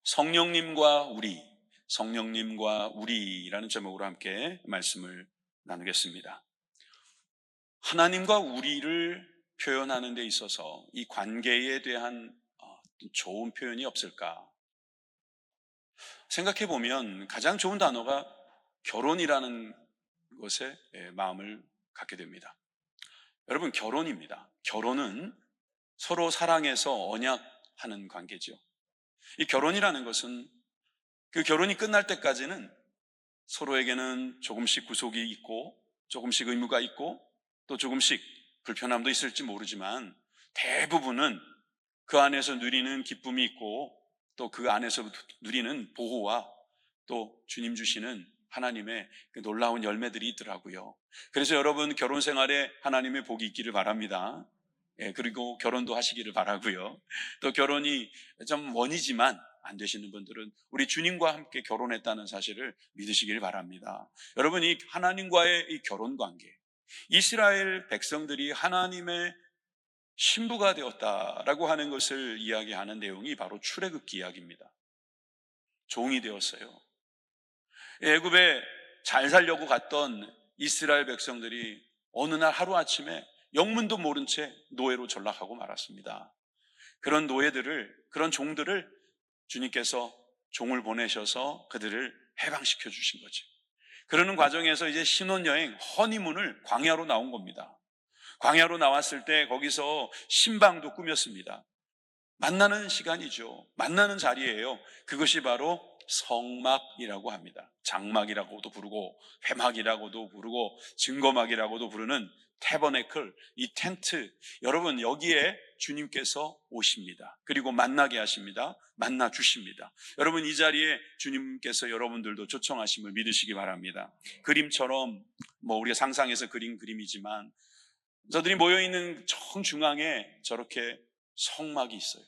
성령님과 우리, 성령님과 우리라는 제목으로 함께 말씀을 나누겠습니다. 하나님과 우리를 표현하는 데 있어서 이 관계에 대한 좋은 표현이 없을까? 생각해 보면 가장 좋은 단어가 결혼이라는 것에 마음을 갖게 됩니다. 여러분, 결혼입니다. 결혼은 서로 사랑해서 언약하는 관계죠. 이 결혼이라는 것은 그 결혼이 끝날 때까지는 서로에게는 조금씩 구속이 있고 조금씩 의무가 있고 또 조금씩 불편함도 있을지 모르지만 대부분은 그 안에서 누리는 기쁨이 있고 또 그 안에서 누리는 보호와 또 주님 주시는 하나님의 그 놀라운 열매들이 있더라고요. 그래서 여러분, 결혼 생활에 하나님의 복이 있기를 바랍니다. 그리고 결혼도 하시기를 바라고요. 또 결혼이 좀 원이지만 안 되시는 분들은 우리 주님과 함께 결혼했다는 사실을 믿으시길 바랍니다. 여러분, 이 하나님과의 이 결혼 관계, 이스라엘 백성들이 하나님의 신부가 되었다라고 하는 것을 이야기하는 내용이 바로 출애굽기 이야기입니다. 종이 되었어요. 애굽에 잘 살려고 갔던 이스라엘 백성들이 어느 날 하루아침에 영문도 모른 채 노예로 전락하고 말았습니다. 그런 노예들을, 그런 종들을 주님께서 종을 보내셔서 그들을 해방시켜 주신 거죠. 그러는 과정에서 이제 신혼여행, 허니문을 광야로 나온 겁니다. 광야로 나왔을 때 거기서 신방도 꾸몄습니다. 만나는 시간이죠. 만나는 자리예요. 그것이 바로 성막이라고 합니다. 장막이라고도 부르고 회막이라고도 부르고 증거막이라고도 부르는 태버네클, 이 텐트. 여러분, 여기에 주님께서 오십니다. 그리고 만나게 하십니다. 만나 주십니다. 여러분, 이 자리에 주님께서 여러분들도 초청하심을 믿으시기 바랍니다. 그림처럼 우리가 상상해서 그린 그림이지만 저들이 모여있는 정중앙에 저렇게 성막이 있어요.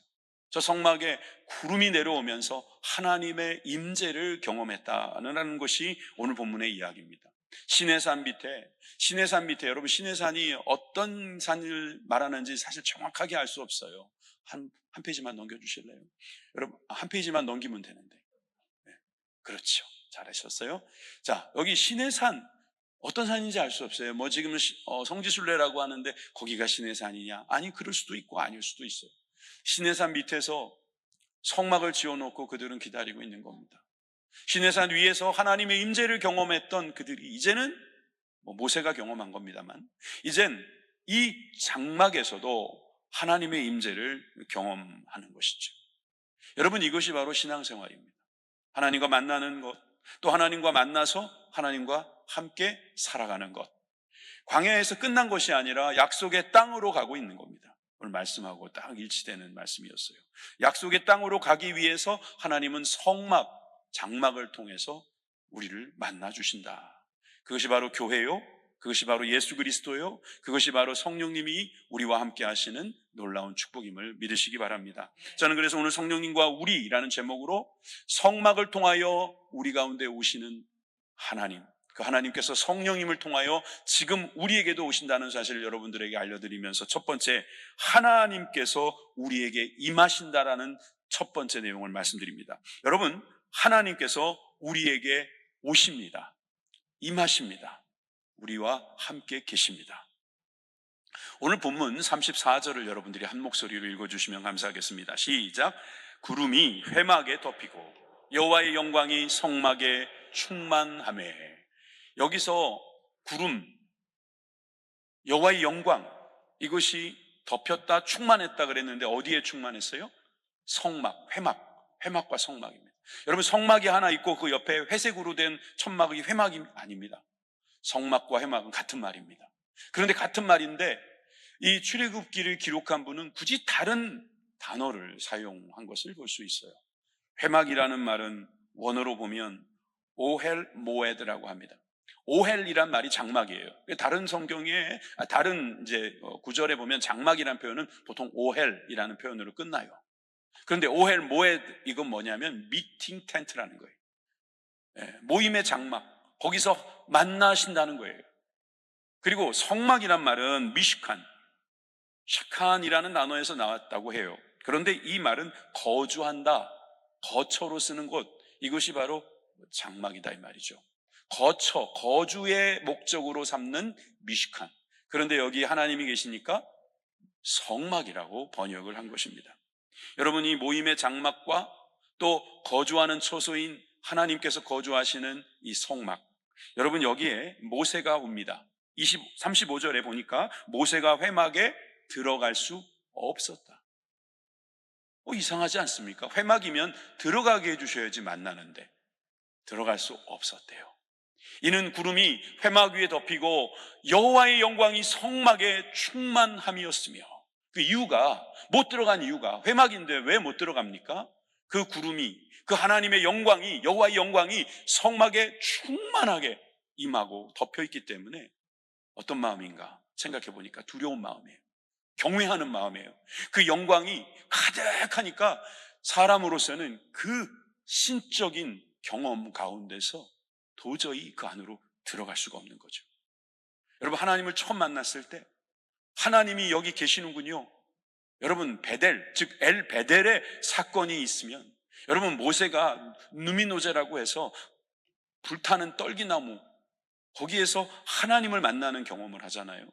저 성막에 구름이 내려오면서 하나님의 임재를 경험했다는 것이 오늘 본문의 이야기입니다. 시내산 밑에 여러분, 시내산이 어떤 산을 말하는지 사실 정확하게 알 수 없어요. 한 페이지만 넘겨주실래요? 여러분, 한 페이지만 넘기면 되는데. 네, 그렇죠. 잘하셨어요. 자, 여기 시내산, 어떤 산인지 알 수 없어요. 지금 성지순례라고 하는데 거기가 시내산이냐? 아니, 그럴 수도 있고 아닐 수도 있어요. 시내산 밑에서 성막을 지어놓고 그들은 기다리고 있는 겁니다. 시내산 위에서 하나님의 임재를 경험했던 그들이 이제는 모세가 경험한 겁니다만 이젠 이 장막에서도 하나님의 임재를 경험하는 것이죠. 여러분, 이것이 바로 신앙생활입니다. 하나님과 만나는 것, 또 하나님과 만나서 하나님과 함께 살아가는 것. 광야에서 끝난 것이 아니라 약속의 땅으로 가고 있는 겁니다. 오늘 말씀하고 딱 일치되는 말씀이었어요. 약속의 땅으로 가기 위해서 하나님은 성막, 장막을 통해서 우리를 만나주신다. 그것이 바로 교회요, 그것이 바로 예수 그리스도요, 그것이 바로 성령님이 우리와 함께 하시는 놀라운 축복임을 믿으시기 바랍니다. 저는 그래서 오늘 성령님과 우리라는 제목으로 성막을 통하여 우리 가운데 오시는 하나님, 그 하나님께서 성령님을 통하여 지금 우리에게도 오신다는 사실을 여러분들에게 알려드리면서 첫 번째, 하나님께서 우리에게 임하신다라는 첫 번째 내용을 말씀드립니다. 여러분, 하나님께서 우리에게 오십니다. 임하십니다. 우리와 함께 계십니다. 오늘 본문 34절을 여러분들이 한 목소리로 읽어주시면 감사하겠습니다. 시작. 구름이 회막에 덮이고 여호와의 영광이 성막에 충만하매. 여기서 구름, 여호와의 영광, 이것이 덮였다, 충만했다 그랬는데 어디에 충만했어요? 성막, 회막과 성막입니다. 여러분, 성막이 하나 있고 그 옆에 회색으로 된 천막이 회막이 아닙니다. 성막과 회막은 같은 말입니다. 그런데 같은 말인데 이 출애굽기를 기록한 분은 굳이 다른 단어를 사용한 것을 볼 수 있어요. 회막이라는 말은 원어로 보면 오헬 모에드라고 합니다. 오헬이란 말이 장막이에요. 다른 성경에 다른 구절에 보면 장막이라는 표현은 보통 오헬이라는 표현으로 끝나요. 그런데 오헬 모에드, 이건 뭐냐면 미팅 텐트라는 거예요. 모임의 장막, 거기서 만나신다는 거예요. 그리고 성막이란 말은 미슈칸, 샤칸이라는 단어에서 나왔다고 해요. 그런데 이 말은 거주한다, 거처로 쓰는 곳, 이것이 바로 장막이다 이 말이죠. 거주의 목적으로 삼는 미식한. 그런데 여기 하나님이 계시니까 성막이라고 번역을 한 것입니다. 여러분, 이 모임의 장막과 또 거주하는 처소인 하나님께서 거주하시는 이 성막, 여러분 여기에 모세가 옵니다. 35절에 보니까 모세가 회막에 들어갈 수 없었다. 이상하지 않습니까? 회막이면 들어가게 해주셔야지 만나는데 들어갈 수 없었대요. 이는 구름이 회막 위에 덮이고 여호와의 영광이 성막에 충만함이었으며, 그 이유가, 못 들어간 이유가, 회막인데 왜 못 들어갑니까? 그 구름이, 그 하나님의 영광이, 여호와의 영광이 성막에 충만하게 임하고 덮여있기 때문에 어떤 마음인가 생각해 보니까 두려운 마음이에요. 경외하는 마음이에요. 그 영광이 가득하니까 사람으로서는 그 신적인 경험 가운데서 도저히 그 안으로 들어갈 수가 없는 거죠. 여러분, 하나님을 처음 만났을 때 하나님이 여기 계시는군요. 여러분, 베델, 즉 엘 베델의 사건이 있으면, 여러분 모세가 누미노제라고 해서 불타는 떨기나무, 거기에서 하나님을 만나는 경험을 하잖아요.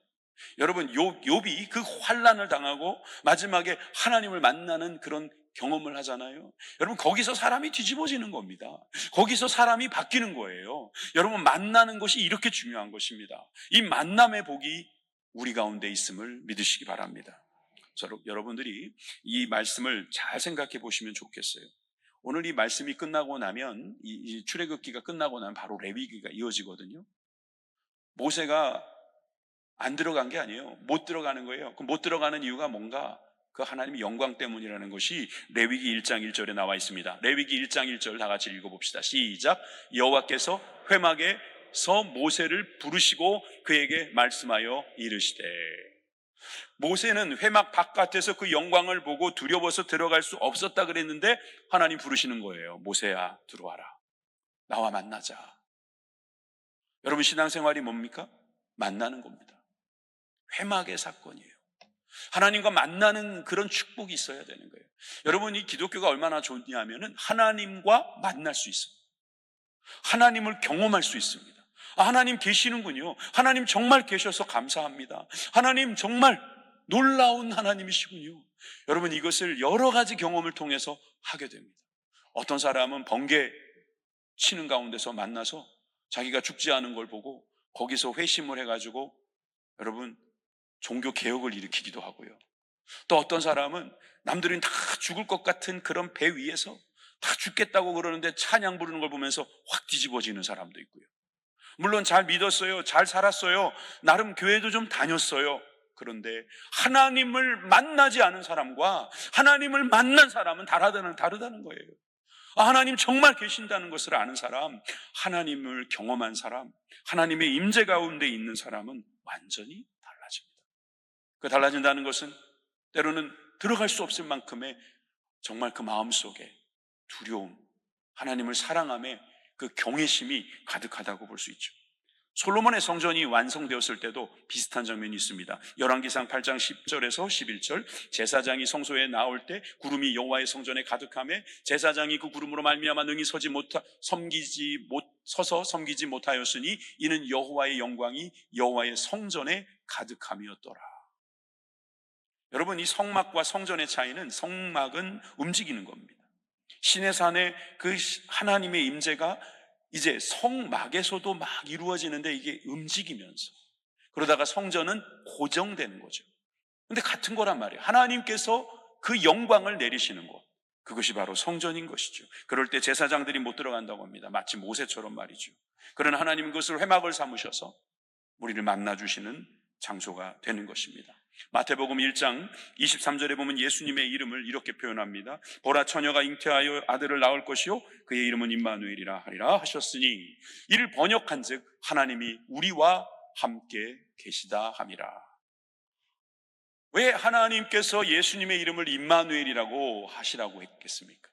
여러분, 욥이 그 환난을 당하고 마지막에 하나님을 만나는 그런 경험을 하잖아요. 여러분, 거기서 사람이 뒤집어지는 겁니다. 거기서 사람이 바뀌는 거예요. 여러분, 만나는 것이 이렇게 중요한 것입니다. 이 만남의 복이 우리 가운데 있음을 믿으시기 바랍니다. 여러분들이 이 말씀을 잘 생각해 보시면 좋겠어요. 오늘 이 말씀이 끝나고 나면, 이 출애굽기가 끝나고 나면 바로 레위기가 이어지거든요. 모세가 안 들어간 게 아니에요. 못 들어가는 거예요. 그 못 들어가는 이유가 뭔가? 그 하나님의 영광 때문이라는 것이 레위기 1장 1절에 나와 있습니다. 레위기 1장 1절 다 같이 읽어봅시다. 시작. 여호와께서 회막에서 모세를 부르시고 그에게 말씀하여 이르시되. 모세는 회막 바깥에서 그 영광을 보고 두려워서 들어갈 수 없었다 그랬는데 하나님 부르시는 거예요. 모세야, 들어와라. 나와 만나자. 여러분, 신앙생활이 뭡니까? 만나는 겁니다. 회막의 사건이에요. 하나님과 만나는 그런 축복이 있어야 되는 거예요. 여러분, 이 기독교가 얼마나 좋냐면은 하나님과 만날 수 있습니다. 하나님을 경험할 수 있습니다. 하나님 계시는군요. 하나님 정말 계셔서 감사합니다. 하나님 정말 놀라운 하나님이시군요. 여러분, 이것을 여러 가지 경험을 통해서 하게 됩니다. 어떤 사람은 번개 치는 가운데서 만나서 자기가 죽지 않은 걸 보고 거기서 회심을 해가지고 여러분 종교 개혁을 일으키기도 하고요. 또 어떤 사람은 남들은 다 죽을 것 같은 그런 배 위에서 다 죽겠다고 그러는데 찬양 부르는 걸 보면서 확 뒤집어지는 사람도 있고요. 물론 잘 믿었어요. 잘 살았어요. 나름 교회도 좀 다녔어요. 그런데 하나님을 만나지 않은 사람과 하나님을 만난 사람은 다르다는 거예요. 하나님 정말 계신다는 것을 아는 사람, 하나님을 경험한 사람, 하나님의 임재 가운데 있는 사람은 완전히 달라집니다. 그 달라진다는 것은 때로는 들어갈 수 없을 만큼의 정말 그 마음속에 두려움, 하나님을 사랑함에 그 경외심이 가득하다고 볼 수 있죠. 솔로몬의 성전이 완성되었을 때도 비슷한 장면이 있습니다. 열왕기상 8장 10절에서 11절, 제사장이 성소에 나올 때 구름이 여호와의 성전에 가득하며 제사장이 그 구름으로 말미암아 능히 서서 섬기지 못하였으니 이는 여호와의 영광이 여호와의 성전에 가득함이었더라. 여러분, 이 성막과 성전의 차이는, 성막은 움직이는 겁니다. 시내산의 그 하나님의 임재가 이제 성막에서도 막 이루어지는데 이게 움직이면서, 그러다가 성전은 고정되는 거죠. 근데 같은 거란 말이에요. 하나님께서 그 영광을 내리시는 곳, 그것이 바로 성전인 것이죠. 그럴 때 제사장들이 못 들어간다고 합니다. 마치 모세처럼 말이죠. 그러나 하나님은 그것을 회막을 삼으셔서 우리를 만나주시는 장소가 되는 것입니다. 마태복음 1장 23절에 보면 예수님의 이름을 이렇게 표현합니다. 보라, 처녀가 잉태하여 아들을 낳을 것이요 그의 이름은 임마누엘이라 하리라 하셨으니, 이를 번역한 즉 하나님이 우리와 함께 계시다 함이라. 왜 하나님께서 예수님의 이름을 임마누엘이라고 하시라고 했겠습니까?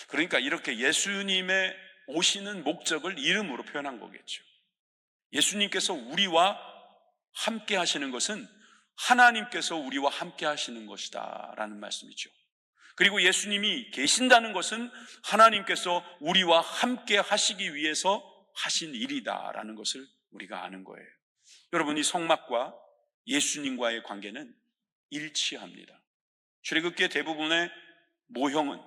그러니까 이렇게 예수님의 오시는 목적을 이름으로 표현한 거겠죠. 예수님께서 우리와 함께 하시는 것은 하나님께서 우리와 함께 하시는 것이다 라는 말씀이죠. 그리고 예수님이 계신다는 것은 하나님께서 우리와 함께 하시기 위해서 하신 일이다라는 것을 우리가 아는 거예요. 여러분, 이 성막과 예수님과의 관계는 일치합니다. 출애굽기의 대부분의 모형은,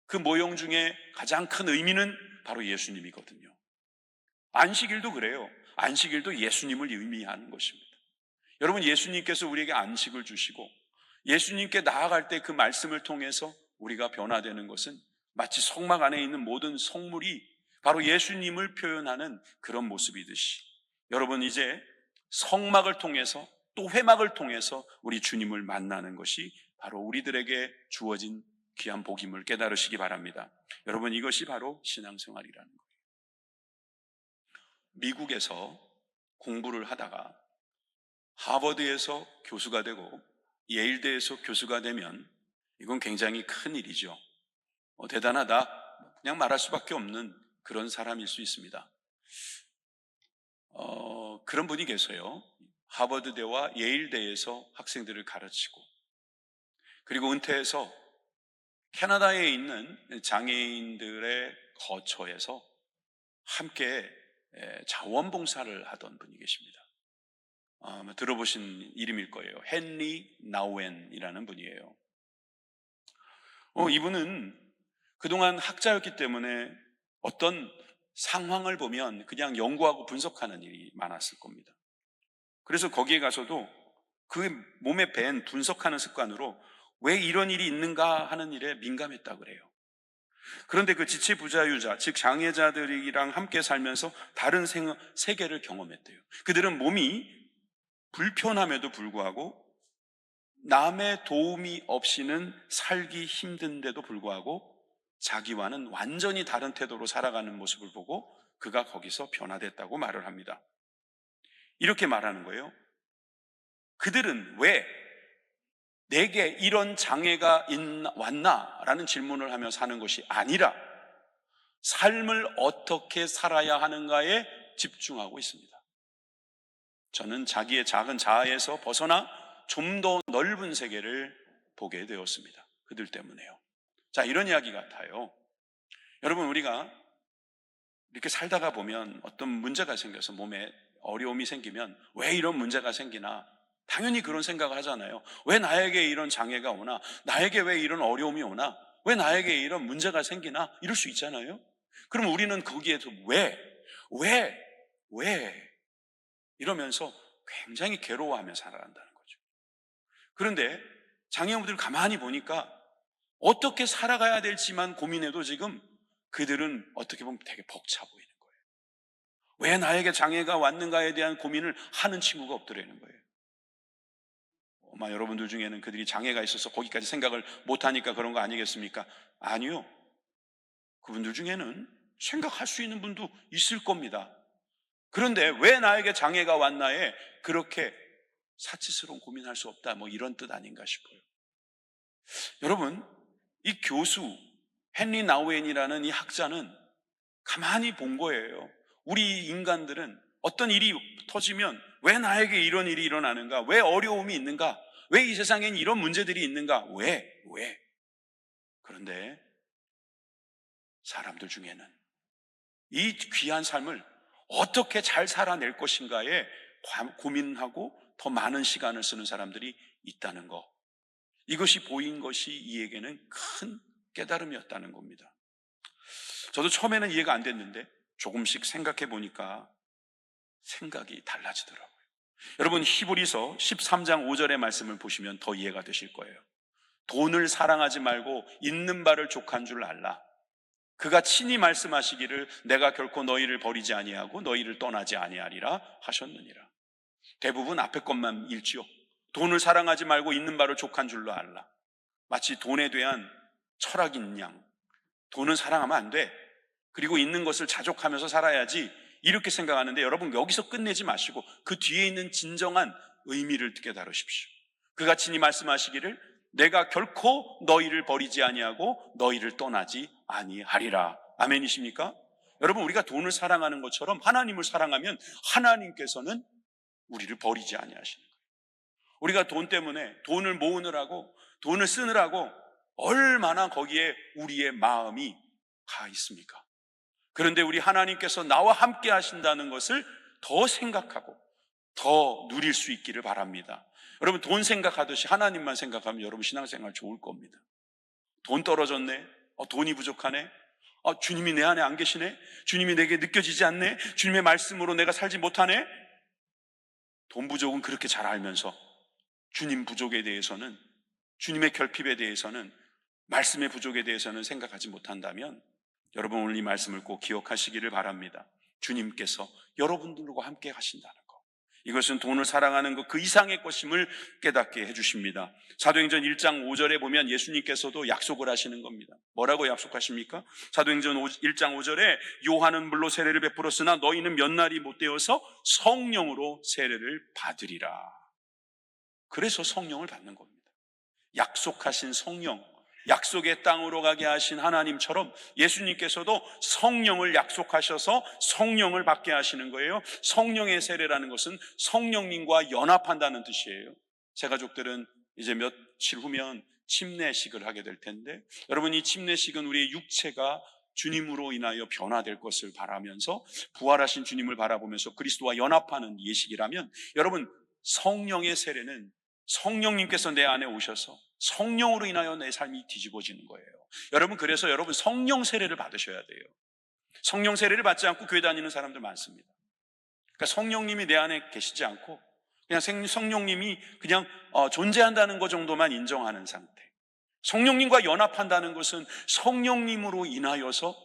그 모형 중에 가장 큰 의미는 바로 예수님이거든요. 안식일도 그래요. 안식일도 예수님을 의미하는 것입니다. 여러분, 예수님께서 우리에게 안식을 주시고 예수님께 나아갈 때 그 말씀을 통해서 우리가 변화되는 것은 마치 성막 안에 있는 모든 성물이 바로 예수님을 표현하는 그런 모습이듯이, 여러분, 이제 성막을 통해서 또 회막을 통해서 우리 주님을 만나는 것이 바로 우리들에게 주어진 귀한 복임을 깨달으시기 바랍니다. 여러분, 이것이 바로 신앙생활이라는 거예요. 미국에서 공부를 하다가 하버드에서 교수가 되고 예일대에서 교수가 되면 이건 굉장히 큰 일이죠. 대단하다, 그냥 말할 수밖에 없는 그런 사람일 수 있습니다. 그런 분이 계세요. 하버드대와 예일대에서 학생들을 가르치고, 그리고 은퇴해서 캐나다에 있는 장애인들의 거처에서 함께 자원봉사를 하던 분이 계십니다. 들어보신 이름일 거예요. 헨리 나우엔이라는 분이에요. 이분은 그동안 학자였기 때문에 어떤 상황을 보면 그냥 연구하고 분석하는 일이 많았을 겁니다. 그래서 거기에 가서도 그 몸에 밴 분석하는 습관으로 왜 이런 일이 있는가 하는 일에 민감했다고 그래요. 그런데 그 지체부자유자, 즉 장애자들이랑 함께 살면서 다른 세계를 경험했대요. 그들은 몸이 불편함에도 불구하고 남의 도움이 없이는 살기 힘든데도 불구하고 자기와는 완전히 다른 태도로 살아가는 모습을 보고 그가 거기서 변화됐다고 말을 합니다. 이렇게 말하는 거예요. 그들은 왜 내게 이런 장애가 왔나? 라는 질문을 하며 사는 것이 아니라 삶을 어떻게 살아야 하는가에 집중하고 있습니다. 저는 자기의 작은 자아에서 벗어나 좀 더 넓은 세계를 보게 되었습니다. 그들 때문에요. 자, 이런 이야기 같아요. 여러분, 우리가 이렇게 살다가 보면 어떤 문제가 생겨서 몸에 어려움이 생기면 왜 이런 문제가 생기나? 당연히 그런 생각을 하잖아요. 왜 나에게 이런 장애가 오나? 나에게 왜 이런 어려움이 오나? 왜 나에게 이런 문제가 생기나? 이럴 수 있잖아요. 그럼 우리는 거기에서 왜? 이러면서 굉장히 괴로워하며 살아간다는 거죠. 그런데 장애인분들을 가만히 보니까 어떻게 살아가야 될지만 고민해도 지금 그들은 어떻게 보면 되게 벅차 보이는 거예요. 왜 나에게 장애가 왔는가에 대한 고민을 하는 친구가 없더라는 거예요. 아마 여러분들 중에는 그들이 장애가 있어서 거기까지 생각을 못하니까 그런 거 아니겠습니까? 아니요. 그분들 중에는 생각할 수 있는 분도 있을 겁니다. 그런데 왜 나에게 장애가 왔나에 그렇게 사치스러운 고민할 수 없다, 이런 뜻 아닌가 싶어요. 여러분, 이 교수 헨리 나우엔이라는 이 학자는 가만히 본 거예요. 우리 인간들은 어떤 일이 터지면 왜 나에게 이런 일이 일어나는가? 왜 어려움이 있는가? 왜 이 세상엔 이런 문제들이 있는가? 왜? 그런데 사람들 중에는 이 귀한 삶을 어떻게 잘 살아낼 것인가에 고민하고 더 많은 시간을 쓰는 사람들이 있다는 것, 이것이 보인 것이 이에게는 큰 깨달음이었다는 겁니다. 저도 처음에는 이해가 안 됐는데 조금씩 생각해 보니까 생각이 달라지더라고요. 여러분, 히브리서 13장 5절의 말씀을 보시면 더 이해가 되실 거예요. 돈을 사랑하지 말고 있는 바를 족한 줄 알라. 그가 친히 말씀하시기를 내가 결코 너희를 버리지 아니하고 너희를 떠나지 아니하리라 하셨느니라. 대부분 앞에 것만 읽지요. 돈을 사랑하지 말고 있는 바를 족한 줄로 알라. 마치 돈에 대한 철학인 양, 돈은 사랑하면 안 돼, 그리고 있는 것을 자족하면서 살아야지, 이렇게 생각하는데 여러분, 여기서 끝내지 마시고 그 뒤에 있는 진정한 의미를 깨달으십시오. 그가 친히 말씀하시기를 내가 결코 너희를 버리지 아니하고 너희를 떠나지 아니하리라. 아멘이십니까? 여러분, 우리가 돈을 사랑하는 것처럼 하나님을 사랑하면 하나님께서는 우리를 버리지 아니하시는 거예요. 우리가 돈 때문에 돈을 모으느라고, 돈을 쓰느라고 얼마나 거기에 우리의 마음이 가 있습니까? 그런데 우리 하나님께서 나와 함께 하신다는 것을 더 생각하고 더 누릴 수 있기를 바랍니다. 여러분, 돈 생각하듯이 하나님만 생각하면 여러분 신앙생활 좋을 겁니다. 돈 떨어졌네? 돈이 부족하네? 주님이 내 안에 안 계시네? 주님이 내게 느껴지지 않네? 주님의 말씀으로 내가 살지 못하네? 돈 부족은 그렇게 잘 알면서 주님 부족에 대해서는, 주님의 결핍에 대해서는, 말씀의 부족에 대해서는 생각하지 못한다면 여러분 오늘 이 말씀을 꼭 기억하시기를 바랍니다. 주님께서 여러분들과 함께 하신다는 것, 이것은 돈을 사랑하는 것 그 이상의 것임을 깨닫게 해주십니다. 사도행전 1장 5절에 보면 예수님께서도 약속을 하시는 겁니다. 뭐라고 약속하십니까? 사도행전 1장 5절에 요한은 물로 세례를 베풀었으나 너희는 몇 날이 못 되어서 성령으로 세례를 받으리라. 그래서 성령을 받는 겁니다. 약속하신 성령, 약속의 땅으로 가게 하신 하나님처럼 예수님께서도 성령을 약속하셔서 성령을 받게 하시는 거예요. 성령의 세례라는 것은 성령님과 연합한다는 뜻이에요. 새 가족들은 이제 며칠 후면 침례식을 하게 될 텐데, 여러분, 이 침례식은 우리의 육체가 주님으로 인하여 변화될 것을 바라면서, 부활하신 주님을 바라보면서 그리스도와 연합하는 예식이라면, 여러분, 성령의 세례는 성령님께서 내 안에 오셔서 성령으로 인하여 내 삶이 뒤집어지는 거예요. 여러분, 그래서 여러분 성령 세례를 받으셔야 돼요. 성령 세례를 받지 않고 교회 다니는 사람들 많습니다. 그러니까 성령님이 내 안에 계시지 않고 그냥 성령님이 그냥 존재한다는 것 정도만 인정하는 상태. 성령님과 연합한다는 것은 성령님으로 인하여서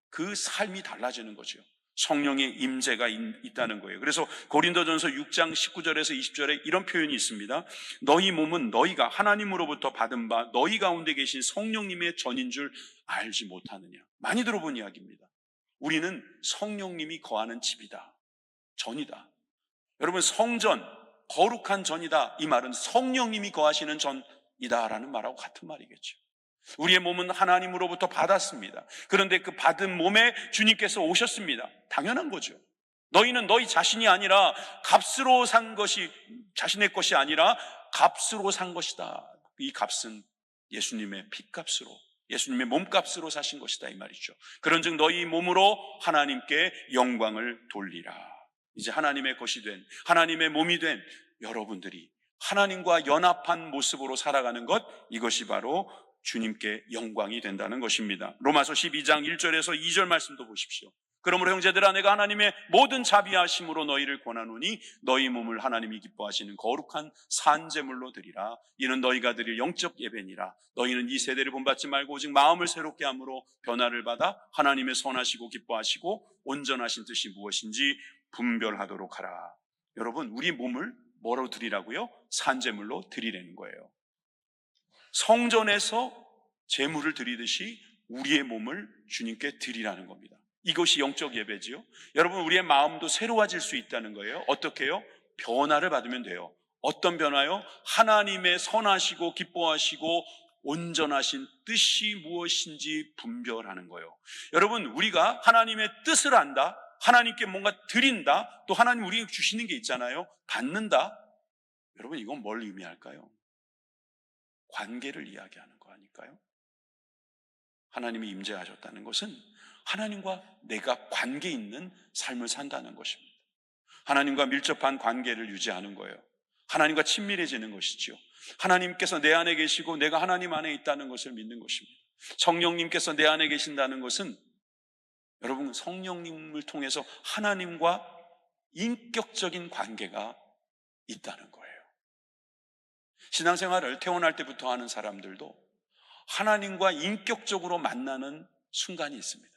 그 삶이 달라지는 거죠. 성령의 임재가 있다는 거예요. 그래서 고린도전서 6장 19절에서 20절에 이런 표현이 있습니다. 너희 몸은 너희가 하나님으로부터 받은 바 너희 가운데 계신 성령님의 전인 줄 알지 못하느냐. 많이 들어본 이야기입니다. 우리는 성령님이 거하는 집이다, 전이다. 여러분, 성전, 거룩한 전이다, 이 말은 성령님이 거하시는 전이다라는 말하고 같은 말이겠죠. 우리의 몸은 하나님으로부터 받았습니다. 그런데 그 받은 몸에 주님께서 오셨습니다. 당연한 거죠. 너희는 너희 자신이 아니라 값으로 산 것이, 자신의 것이 아니라 값으로 산 것이다. 이 값은 예수님의 피값으로, 예수님의 몸값으로 사신 것이다, 이 말이죠. 그런즉 너희 몸으로 하나님께 영광을 돌리라. 이제 하나님의 것이 된, 하나님의 몸이 된 여러분들이 하나님과 연합한 모습으로 살아가는 것, 이것이 바로 주님께 영광이 된다는 것입니다. 로마서 12장 1절에서 2절 말씀도 보십시오. 그러므로 형제들아, 내가 하나님의 모든 자비하심으로 너희를 권하노니 너희 몸을 하나님이 기뻐하시는 거룩한 산제물로 드리라. 이는 너희가 드릴 영적 예배니라. 너희는 이 세대를 본받지 말고 오직 마음을 새롭게 함으로 변화를 받아 하나님의 선하시고 기뻐하시고 온전하신 뜻이 무엇인지 분별하도록 하라. 여러분, 우리 몸을 뭐로 드리라고요? 산제물로 드리라는 거예요. 성전에서 제물을 드리듯이 우리의 몸을 주님께 드리라는 겁니다. 이것이 영적 예배지요. 여러분, 우리의 마음도 새로워질 수 있다는 거예요. 어떻게 해요? 변화를 받으면 돼요. 어떤 변화요? 하나님의 선하시고 기뻐하시고 온전하신 뜻이 무엇인지 분별하는 거예요. 여러분, 우리가 하나님의 뜻을 안다, 하나님께 뭔가 드린다, 또 하나님 우리에게 주시는 게 있잖아요. 받는다. 여러분, 이건 뭘 의미할까요? 관계를 이야기하는 거 아닐까요? 하나님이 임재하셨다는 것은 하나님과 내가 관계 있는 삶을 산다는 것입니다. 하나님과 밀접한 관계를 유지하는 거예요. 하나님과 친밀해지는 것이죠. 하나님께서 내 안에 계시고 내가 하나님 안에 있다는 것을 믿는 것입니다. 성령님께서 내 안에 계신다는 것은 여러분, 성령님을 통해서 하나님과 인격적인 관계가 있다는 거예요. 신앙생활을 태어날 때부터 하는 사람들도 하나님과 인격적으로 만나는 순간이 있습니다.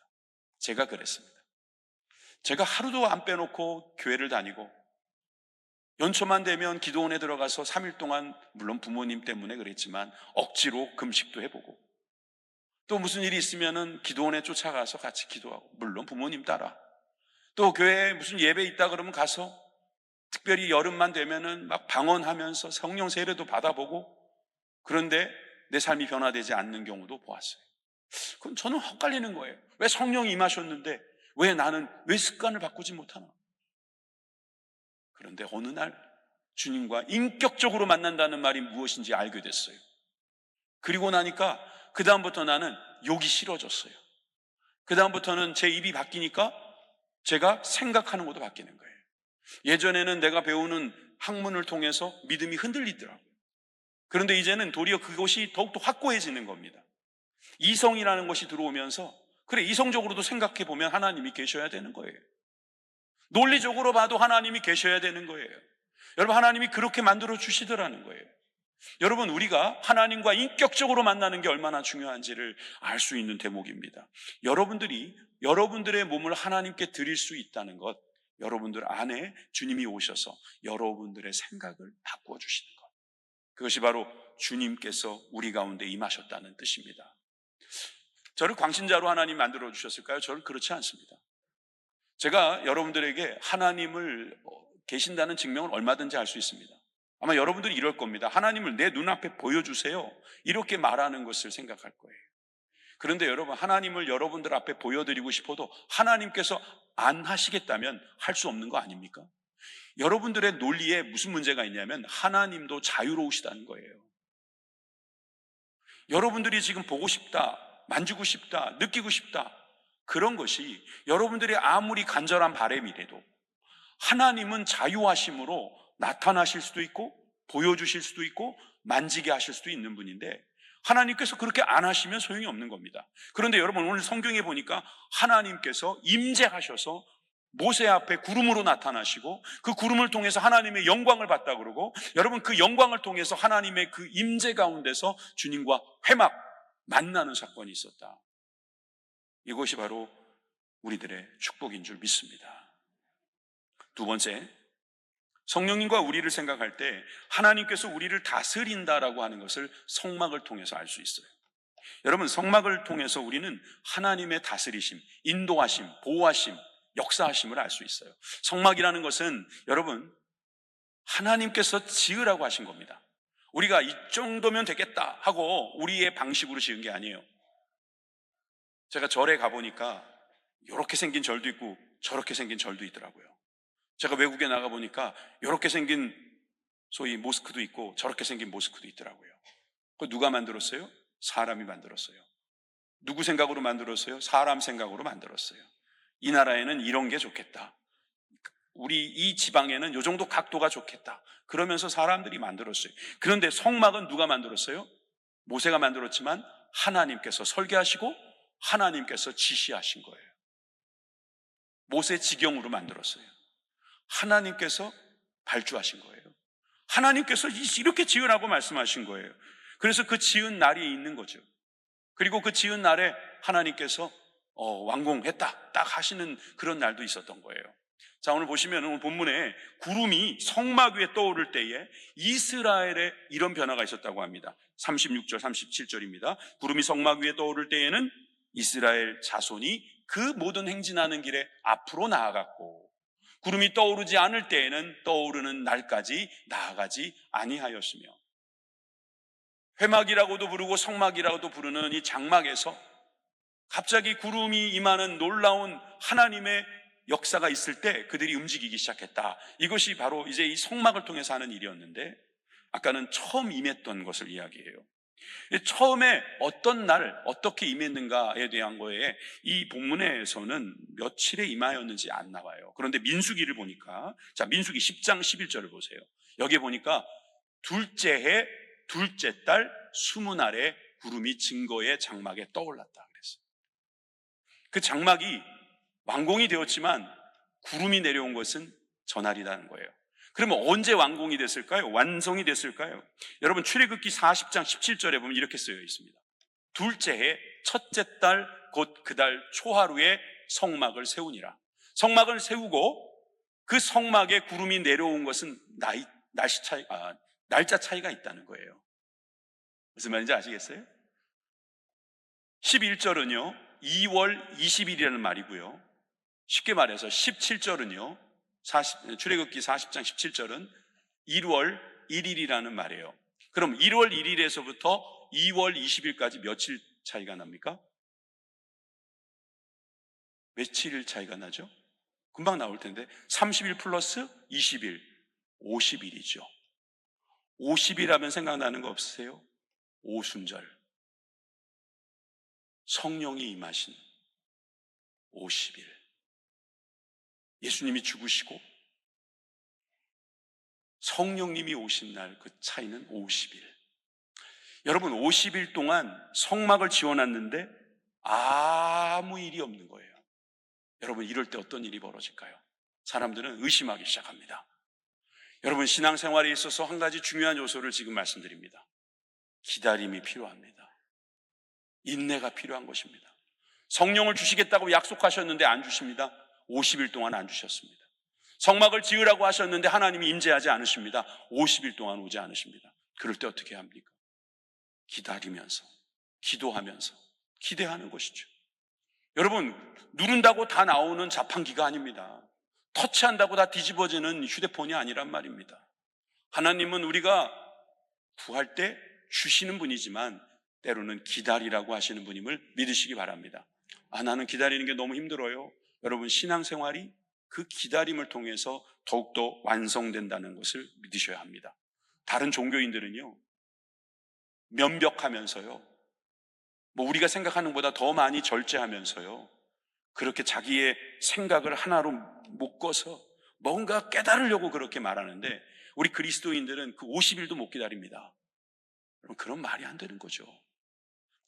제가 그랬습니다. 제가 하루도 안 빼놓고 교회를 다니고 연초만 되면 기도원에 들어가서 3일 동안, 물론 부모님 때문에 그랬지만 억지로 금식도 해보고, 또 무슨 일이 있으면은 기도원에 쫓아가서 같이 기도하고, 물론 부모님 따라, 또 교회에 무슨 예배 있다 그러면 가서 특별히 여름만 되면은 막 방언하면서 성령 세례도 받아보고, 그런데 내 삶이 변화되지 않는 경우도 보았어요. 그럼 저는 헛갈리는 거예요. 왜 성령이 임하셨는데 왜 습관을 바꾸지 못하나? 그런데 어느 날 주님과 인격적으로 만난다는 말이 무엇인지 알게 됐어요. 그리고 나니까 그 다음부터 나는 욕이 싫어졌어요. 그 다음부터는 제 입이 바뀌니까 제가 생각하는 것도 바뀌는 거예요. 예전에는 내가 배우는 학문을 통해서 믿음이 흔들리더라고요. 그런데 이제는 도리어 그것이 더욱더 확고해지는 겁니다. 이성이라는 것이 들어오면서, 그래, 이성적으로도 생각해 보면 하나님이 계셔야 되는 거예요. 논리적으로 봐도 하나님이 계셔야 되는 거예요. 여러분, 하나님이 그렇게 만들어 주시더라는 거예요. 여러분, 우리가 하나님과 인격적으로 만나는 게 얼마나 중요한지를 알 수 있는 대목입니다. 여러분들이 여러분들의 몸을 하나님께 드릴 수 있다는 것, 여러분들 안에 주님이 오셔서 여러분들의 생각을 바꾸어 주시는 것, 그것이 바로 주님께서 우리 가운데 임하셨다는 뜻입니다. 저를 광신자로 하나님 만들어 주셨을까요? 저는 그렇지 않습니다. 제가 여러분들에게 하나님을 계신다는 증명을 얼마든지 할 수 있습니다. 아마 여러분들이 이럴 겁니다. 하나님을 내 눈앞에 보여주세요, 이렇게 말하는 것을 생각할 거예요. 그런데 여러분, 하나님을 여러분들 앞에 보여드리고 싶어도 하나님께서 안 하시겠다면 할 수 없는 거 아닙니까? 여러분들의 논리에 무슨 문제가 있냐면 하나님도 자유로우시다는 거예요. 여러분들이 지금 보고 싶다, 만지고 싶다, 느끼고 싶다, 그런 것이 여러분들이 아무리 간절한 바람이라도 하나님은 자유하심으로 나타나실 수도 있고 보여주실 수도 있고 만지게 하실 수도 있는 분인데, 하나님께서 그렇게 안 하시면 소용이 없는 겁니다. 그런데 여러분, 오늘 성경에 보니까 하나님께서 임재하셔서 모세 앞에 구름으로 나타나시고 그 구름을 통해서 하나님의 영광을 봤다 그러고, 여러분, 그 영광을 통해서 하나님의 그 임재 가운데서 주님과 회막 만나는 사건이 있었다. 이것이 바로 우리들의 축복인 줄 믿습니다. 두 번째, 성령님과 우리를 생각할 때 하나님께서 우리를 다스린다라고 하는 것을 성막을 통해서 알 수 있어요. 여러분, 성막을 통해서 우리는 하나님의 다스리심, 인도하심, 보호하심, 역사하심을 알 수 있어요. 성막이라는 것은 여러분, 하나님께서 지으라고 하신 겁니다. 우리가 이 정도면 되겠다 하고 우리의 방식으로 지은 게 아니에요. 제가 절에 가보니까 이렇게 생긴 절도 있고 저렇게 생긴 절도 있더라고요. 제가 외국에 나가보니까 이렇게 생긴 소위 모스크도 있고 저렇게 생긴 모스크도 있더라고요. 그거 누가 만들었어요? 사람이 만들었어요. 누구 생각으로 만들었어요? 사람 생각으로 만들었어요. 이 나라에는 이런 게 좋겠다, 우리 이 지방에는 이 정도 각도가 좋겠다, 그러면서 사람들이 만들었어요. 그런데 성막은 누가 만들었어요? 모세가 만들었지만 하나님께서 설계하시고 하나님께서 지시하신 거예요. 모세 지경으로 만들었어요. 하나님께서 발주하신 거예요. 하나님께서 이렇게 지으라고 말씀하신 거예요. 그래서 그 지은 날이 있는 거죠. 그리고 그 지은 날에 하나님께서 완공했다 딱 하시는 그런 날도 있었던 거예요. 자, 오늘 보시면 오늘 본문에 구름이 성막 위에 떠오를 때에 이스라엘에 이런 변화가 있었다고 합니다. 36절 37절입니다. 구름이 성막 위에 떠오를 때에는 이스라엘 자손이 그 모든 행진하는 길에 앞으로 나아갔고, 구름이 떠오르지 않을 때에는 떠오르는 날까지 나아가지 아니하였으며, 회막이라고도 부르고 성막이라고도 부르는 이 장막에서 갑자기 구름이 임하는 놀라운 하나님의 역사가 있을 때 그들이 움직이기 시작했다. 이것이 바로 이제 이 성막을 통해서 하는 일이었는데, 아까는 처음 임했던 것을 이야기해요. 처음에 어떤 날 어떻게 임했는가에 대한 거에 이 본문에서는 며칠에 임하였는지 안 나와요. 그런데 민수기를 보니까, 자, 민수기 10장 11절을 보세요. 여기에 보니까 둘째 해 둘째 달 20날에 구름이 증거의 장막에 떠올랐다 그랬어요. 그 장막이 완공이 되었지만 구름이 내려온 것은 전날이라는 거예요. 그러면 언제 완공이 됐을까요? 완성이 됐을까요? 여러분, 출애굽기 40장 17절에 보면 이렇게 쓰여 있습니다. 둘째 해 첫째 달 곧 그 달 초하루에 성막을 세우니라. 성막을 세우고 그 성막에 구름이 내려온 것은 날짜 차이가 있다는 거예요. 무슨 말인지 아시겠어요? 11절은요 2월 20일이라는 말이고요, 쉽게 말해서 17절은요 출애굽기 40장 17절은 1월 1일이라는 말이에요. 그럼 1월 1일에서부터 2월 20일까지 며칠 차이가 납니까? 며칠 차이가 나죠? 금방 나올 텐데 30일 플러스 20일 50일이죠. 50일 하면 생각나는 거 없으세요? 오순절. 성령이 임하신 50일. 예수님이 죽으시고 성령님이 오신 날 그 차이는 50일. 여러분 50일 동안 성막을 지어놨는데 아무 일이 없는 거예요. 여러분 이럴 때 어떤 일이 벌어질까요? 사람들은 의심하기 시작합니다. 여러분 신앙생활에 있어서 한 가지 중요한 요소를 지금 말씀드립니다. 기다림이 필요합니다. 인내가 필요한 것입니다. 성령을 주시겠다고 약속하셨는데 안 주십니다. 50일 동안 안 주셨습니다. 성막을 지으라고 하셨는데 하나님이 임재하지 않으십니다. 50일 동안 오지 않으십니다. 그럴 때 어떻게 합니까? 기다리면서, 기도하면서, 기대하는 것이죠. 여러분, 누른다고 다 나오는 자판기가 아닙니다. 터치한다고 다 뒤집어지는 휴대폰이 아니란 말입니다. 하나님은 우리가 구할 때 주시는 분이지만 때로는 기다리라고 하시는 분임을 믿으시기 바랍니다. 나는 기다리는 게 너무 힘들어요. 여러분 신앙생활이 그 기다림을 통해서 더욱더 완성된다는 것을 믿으셔야 합니다. 다른 종교인들은요, 면벽하면서요, 우리가 생각하는 것보다 더 많이 절제하면서요, 그렇게 자기의 생각을 하나로 묶어서 뭔가 깨달으려고 그렇게 말하는데 우리 그리스도인들은 그 50일도 못 기다립니다. 여러분 그런 말이 안 되는 거죠.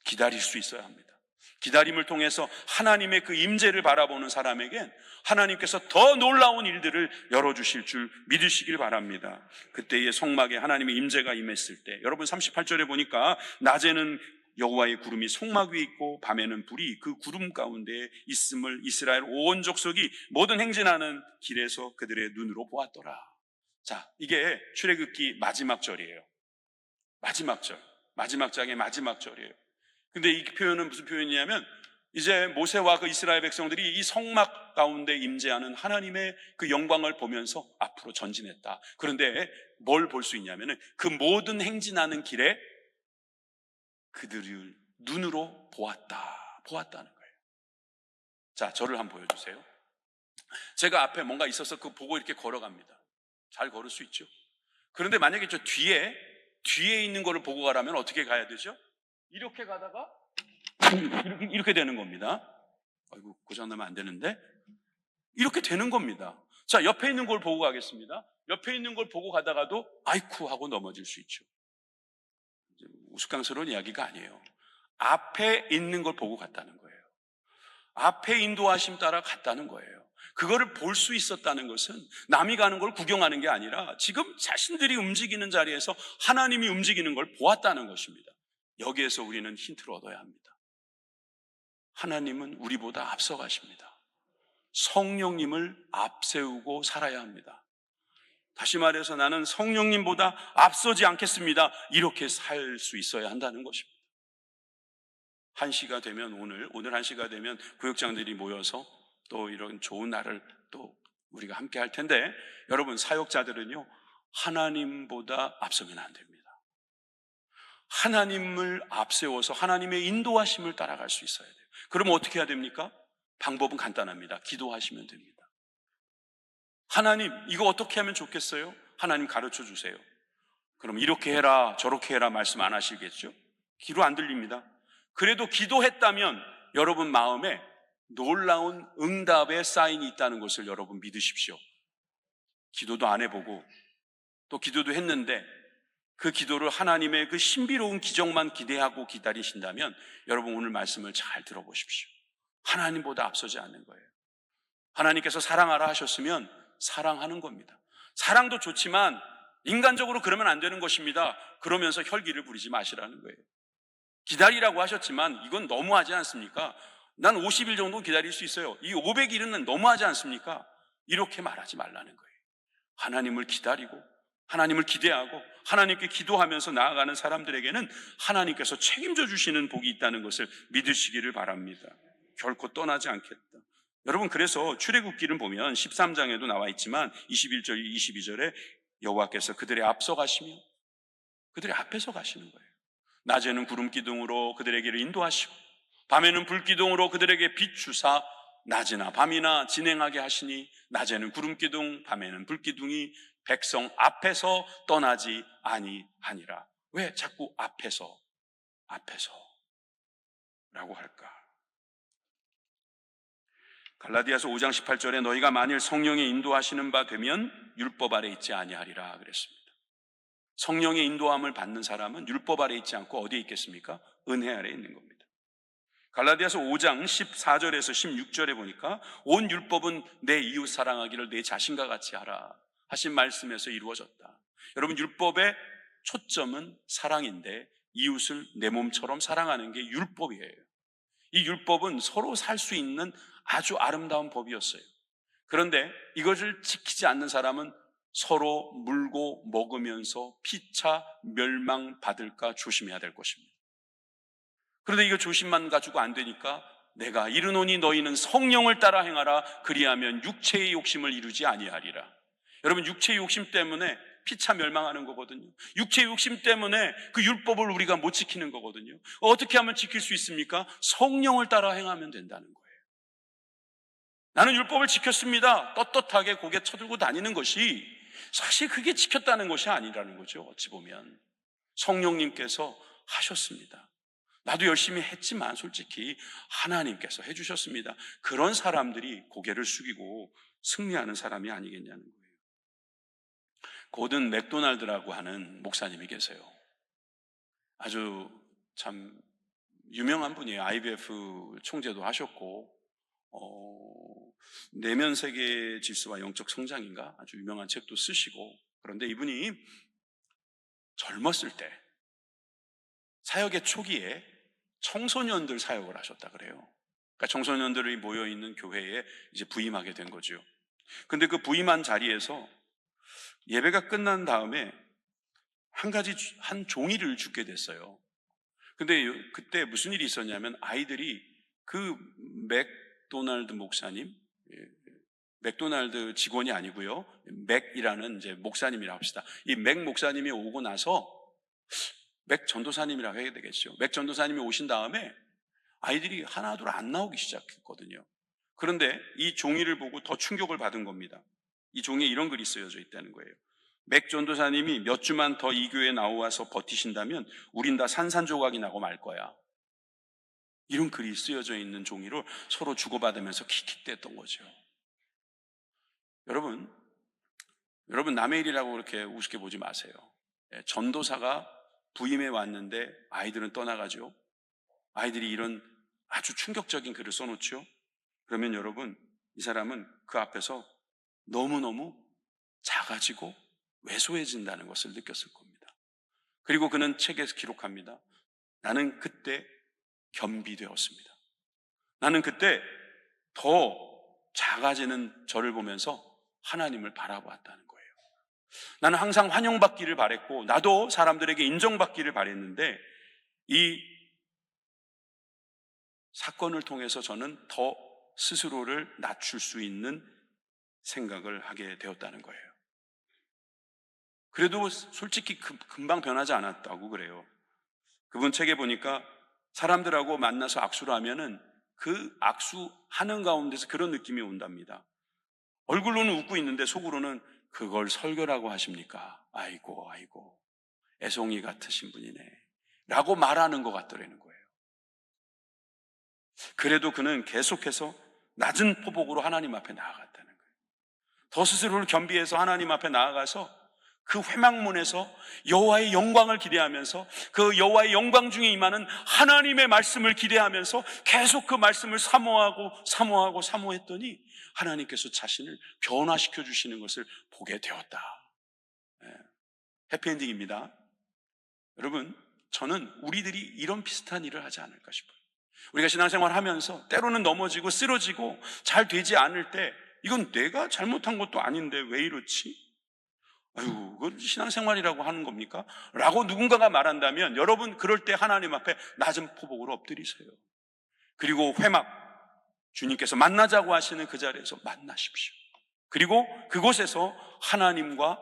기다릴 수 있어야 합니다. 기다림을 통해서 하나님의 그 임재를 바라보는 사람에겐 하나님께서 더 놀라운 일들을 열어주실 줄 믿으시길 바랍니다. 그때의 성막에 하나님의 임재가 임했을 때, 여러분 38절에 보니까 낮에는 여호와의 구름이 성막 위에 있고 밤에는 불이 그 구름 가운데 있음을 이스라엘 온 족속이 모든 행진하는 길에서 그들의 눈으로 보았더라. 자, 이게 출애굽기 마지막 절이에요. 마지막 절, 마지막 장의 마지막 절이에요. 근데 이 표현은 무슨 표현이냐면 이제 모세와 그 이스라엘 백성들이 이 성막 가운데 임재하는 하나님의 그 영광을 보면서 앞으로 전진했다. 그런데 뭘 볼 수 있냐면 그 모든 행진하는 길에 그들을 눈으로 보았다는 거예요. 자, 저를 한번 보여주세요. 제가 앞에 뭔가 있어서 그거 보고 이렇게 걸어갑니다. 잘 걸을 수 있죠. 그런데 만약에 저 뒤에 있는 거를 보고 가라면 어떻게 가야 되죠? 이렇게 가다가 이렇게 되는 겁니다. 아이고, 고장나면 안 되는데 이렇게 되는 겁니다. 자, 옆에 있는 걸 보고 가겠습니다. 옆에 있는 걸 보고 가다가도 아이쿠 하고 넘어질 수 있죠. 우스꽝스러운 이야기가 아니에요. 앞에 있는 걸 보고 갔다는 거예요. 앞에 인도하심 따라 갔다는 거예요. 그거를 볼 수 있었다는 것은 남이 가는 걸 구경하는 게 아니라 지금 자신들이 움직이는 자리에서 하나님이 움직이는 걸 보았다는 것입니다. 여기에서 우리는 힌트를 얻어야 합니다. 하나님은 우리보다 앞서가십니다. 성령님을 앞세우고 살아야 합니다. 다시 말해서 나는 성령님보다 앞서지 않겠습니다. 이렇게 살 수 있어야 한다는 것입니다. 1시가 되면 오늘 1시가 되면 구역장들이 모여서 또 이런 좋은 날을 또 우리가 함께 할 텐데, 여러분 사역자들은요, 하나님보다 앞서면 안 됩니다. 하나님을 앞세워서 하나님의 인도하심을 따라갈 수 있어야 돼요. 그러면 어떻게 해야 됩니까? 방법은 간단합니다. 기도하시면 됩니다. 하나님, 이거 어떻게 하면 좋겠어요? 하나님 가르쳐 주세요. 그럼 이렇게 해라 저렇게 해라 말씀 안 하시겠죠? 귀로 안 들립니다. 그래도 기도했다면 여러분 마음에 놀라운 응답의 사인이 있다는 것을 여러분 믿으십시오. 기도도 안 해보고 또 기도도 했는데 그 기도를 하나님의 그 신비로운 기적만 기대하고 기다리신다면 여러분 오늘 말씀을 잘 들어보십시오. 하나님보다 앞서지 않는 거예요. 하나님께서 사랑하라 하셨으면 사랑하는 겁니다. 사랑도 좋지만 인간적으로 그러면 안 되는 것입니다. 그러면서 혈기를 부리지 마시라는 거예요. 기다리라고 하셨지만 이건 너무하지 않습니까? 난 50일 정도 기다릴 수 있어요. 이 500일은 너무하지 않습니까? 이렇게 말하지 말라는 거예요. 하나님을 기다리고 하나님을 기대하고 하나님께 기도하면서 나아가는 사람들에게는 하나님께서 책임져 주시는 복이 있다는 것을 믿으시기를 바랍니다. 결코 떠나지 않겠다. 여러분, 그래서 출애굽기를 보면 13장에도 나와 있지만 21절, 22절에 여호와께서 그들의 앞서 가시며 그들의 앞에서 가시는 거예요. 낮에는 구름 기둥으로 그들에게를 인도하시고 밤에는 불 기둥으로 그들에게 비추사 낮이나 밤이나 진행하게 하시니 낮에는 구름 기둥, 밤에는 불 기둥이 백성 앞에서 떠나지 아니하니라. 왜 자꾸 앞에서? 라고 할까? 갈라디아서 5장 18절에 너희가 만일 성령의 인도하시는 바 되면 율법 아래 있지 아니하리라 그랬습니다. 성령의 인도함을 받는 사람은 율법 아래 있지 않고 어디에 있겠습니까? 은혜 아래 있는 겁니다. 갈라디아서 5장 14절에서 16절에 보니까 온 율법은 내 이웃 사랑하기를 내 자신과 같이 하라 하신 말씀에서 이루어졌다. 여러분, 율법의 초점은 사랑인데 이웃을 내 몸처럼 사랑하는 게 율법이에요. 이 율법은 서로 살 수 있는 아주 아름다운 법이었어요. 그런데 이것을 지키지 않는 사람은 서로 물고 먹으면서 피차 멸망받을까 조심해야 될 것입니다. 그런데 이거 조심만 가지고 안 되니까 내가 이르노니 너희는 성령을 따라 행하라 그리하면 육체의 욕심을 이루지 아니하리라. 여러분, 육체의 욕심 때문에 피차 멸망하는 거거든요. 육체의 욕심 때문에 그 율법을 우리가 못 지키는 거거든요. 어떻게 하면 지킬 수 있습니까? 성령을 따라 행하면 된다는 거예요. 나는 율법을 지켰습니다. 떳떳하게 고개 쳐들고 다니는 것이 사실 그게 지켰다는 것이 아니라는 거죠. 어찌 보면 성령님께서 하셨습니다. 나도 열심히 했지만 솔직히 하나님께서 해주셨습니다. 그런 사람들이 고개를 숙이고 승리하는 사람이 아니겠냐는 거예요. 고든 맥도날드라고 하는 목사님이 계세요. 아주 참 유명한 분이에요. IBF 총재도 하셨고 내면 세계 질서와 영적 성장인가 아주 유명한 책도 쓰시고, 그런데 이분이 젊었을 때 사역의 초기에 청소년들 사역을 하셨다 그래요. 그러니까 청소년들이 모여있는 교회에 이제 부임하게 된 거죠. 근데 그 부임한 자리에서 예배가 끝난 다음에 한 종이를 주게 됐어요. 근데 그때 무슨 일이 있었냐면 아이들이 그 맥도날드 목사님, 맥도날드 직원이 아니고요, 맥이라는 이제 목사님이라고 합시다. 이 맥 목사님이 오고 나서 맥 전도사님이라고 해야 되겠죠. 맥 전도사님이 오신 다음에 아이들이 하나둘 안 나오기 시작했거든요. 그런데 이 종이를 보고 더 충격을 받은 겁니다. 이 종이에 이런 글이 쓰여져 있다는 거예요. 맥 전도사님이 몇 주만 더 이 교회에 나와서 버티신다면 우린 다 산산조각이 나고 말 거야. 이런 글이 쓰여져 있는 종이를 서로 주고받으면서 킥킥댔던 거죠. 여러분 남의 일이라고 그렇게 우습게 보지 마세요. 전도사가 부임해 왔는데 아이들은 떠나가죠. 아이들이 이런 아주 충격적인 글을 써놓죠. 그러면 여러분, 이 사람은 그 앞에서 너무너무 작아지고 왜소해진다는 것을 느꼈을 겁니다. 그리고 그는 책에서 기록합니다. 나는 그때 겸비되었습니다. 나는 그때 더 작아지는 저를 보면서 하나님을 바라보았다는 거예요. 나는 항상 환영받기를 바랬고 나도 사람들에게 인정받기를 바랬는데 이 사건을 통해서 저는 더 스스로를 낮출 수 있는 생각을 하게 되었다는 거예요. 그래도 솔직히 금방 변하지 않았다고 그래요. 그분 책에 보니까 사람들하고 만나서 악수를 하면은 그 악수하는 가운데서 그런 느낌이 온답니다. 얼굴로는 웃고 있는데 속으로는 그걸 설교라고 하십니까? 아이고 애송이 같으신 분이네 라고 말하는 것 같더라는 거예요. 그래도 그는 계속해서 낮은 포복으로 하나님 앞에 나아갔다는 거예요. 더 스스로를 겸비해서 하나님 앞에 나아가서 그 회막문에서 여호와의 영광을 기대하면서 그 여호와의 영광 중에 임하는 하나님의 말씀을 기대하면서 계속 그 말씀을 사모했더니 하나님께서 자신을 변화시켜 주시는 것을 보게 되었다. 해피엔딩입니다. 여러분, 저는 우리들이 이런 비슷한 일을 하지 않을까 싶어요. 우리가 신앙생활 하면서 때로는 넘어지고 쓰러지고 잘 되지 않을 때 이건 내가 잘못한 것도 아닌데 왜 이렇지? 아유, 그건 신앙생활이라고 하는 겁니까? 라고 누군가가 말한다면 여러분 그럴 때 하나님 앞에 낮은 포복으로 엎드리세요. 그리고 회막, 주님께서 만나자고 하시는 그 자리에서 만나십시오. 그리고 그곳에서 하나님과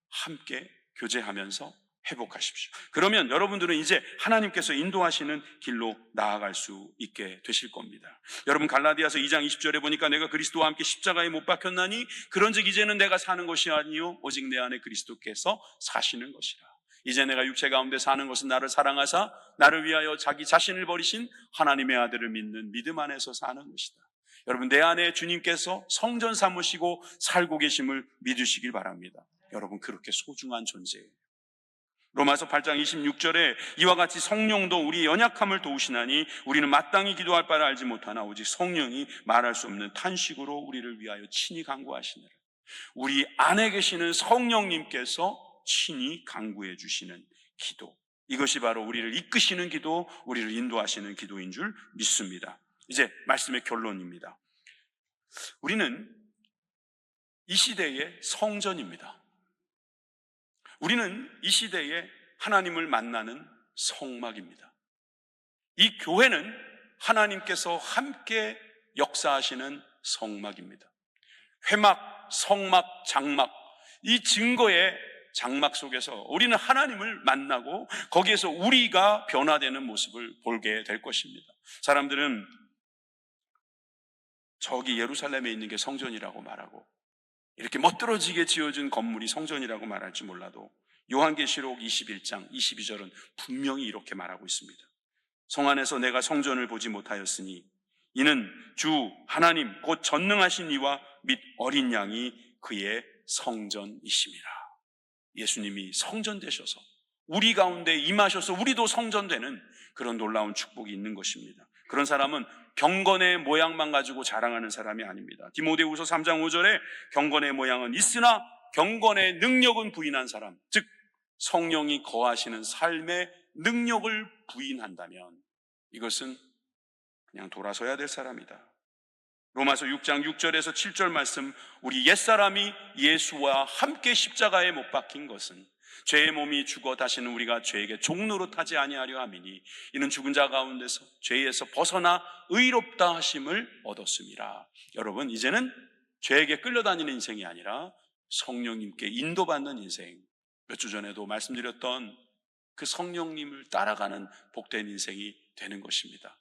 함께 교제하면서 회복하십시오. 그러면 여러분들은 이제 하나님께서 인도하시는 길로 나아갈 수 있게 되실 겁니다. 여러분, 갈라디아서 2장 20절에 보니까 내가 그리스도와 함께 십자가에 못 박혔나니 그런즉 이제는 내가 사는 것이 아니요 오직 내 안에 그리스도께서 사시는 것이라. 이제 내가 육체 가운데 사는 것은 나를 사랑하사 나를 위하여 자기 자신을 버리신 하나님의 아들을 믿는 믿음 안에서 사는 것이다. 여러분, 내 안에 주님께서 성전 삼으시고 살고 계심을 믿으시길 바랍니다. 여러분, 그렇게 소중한 존재예요. 로마서 8장 26절에 이와 같이 성령도 우리의 연약함을 도우시나니 우리는 마땅히 기도할 바를 알지 못하나 오직 성령이 말할 수 없는 탄식으로 우리를 위하여 친히 간구하시느라. 우리 안에 계시는 성령님께서 친히 간구해 주시는 기도, 이것이 바로 우리를 이끄시는 기도, 우리를 인도하시는 기도인 줄 믿습니다. 이제 말씀의 결론입니다. 우리는 이 시대의 성전입니다. 우리는 이 시대에 하나님을 만나는 성막입니다. 이 교회는 하나님께서 함께 역사하시는 성막입니다. 회막, 성막, 장막, 이 증거의 장막 속에서 우리는 하나님을 만나고 거기에서 우리가 변화되는 모습을 보게 될 것입니다. 사람들은 저기 예루살렘에 있는 게 성전이라고 말하고 이렇게 멋들어지게 지어진 건물이 성전이라고 말할지 몰라도 요한계시록 21장 22절은 분명히 이렇게 말하고 있습니다. 성 안에서 내가 성전을 보지 못하였으니 이는 주 하나님 곧 전능하신 이와 및 어린 양이 그의 성전이심이라. 예수님이 성전 되셔서 우리 가운데 임하셔서 우리도 성전 되는 그런 놀라운 축복이 있는 것입니다. 그런 사람은 경건의 모양만 가지고 자랑하는 사람이 아닙니다. 디모데후서 3장 5절에 경건의 모양은 있으나 경건의 능력은 부인한 사람, 즉 성령이 거하시는 삶의 능력을 부인한다면 이것은 그냥 돌아서야 될 사람이다. 로마서 6장 6절에서 7절 말씀, 우리 옛사람이 예수와 함께 십자가에 못 박힌 것은 죄의 몸이 죽어 다시는 우리가 죄에게 종노릇하지 아니하려 함이니 이는 죽은 자 가운데서 죄에서 벗어나 의롭다 하심을 얻었음이라. 여러분, 이제는 죄에게 끌려다니는 인생이 아니라 성령님께 인도받는 인생, 몇 주 전에도 말씀드렸던 그 성령님을 따라가는 복된 인생이 되는 것입니다.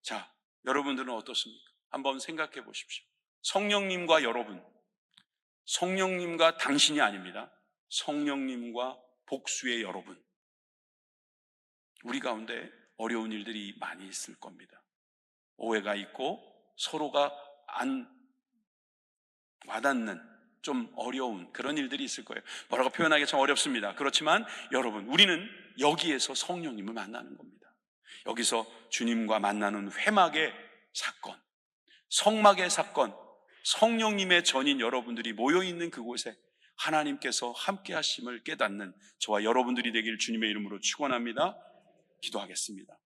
자, 여러분들은 어떻습니까? 한번 생각해 보십시오. 성령님과 여러분, 성령님과 당신이 아닙니다. 성령님과 복수의 여러분, 우리 가운데 어려운 일들이 많이 있을 겁니다. 오해가 있고 서로가 안 와닿는 좀 어려운 그런 일들이 있을 거예요. 뭐라고 표현하기 참 어렵습니다. 그렇지만 여러분, 우리는 여기에서 성령님을 만나는 겁니다. 여기서 주님과 만나는 회막의 사건, 성막의 사건, 성령님의 전인 여러분들이 모여있는 그곳에 하나님께서 함께 하심을 깨닫는 저와 여러분들이 되길 주님의 이름으로 축원합니다. 기도하겠습니다.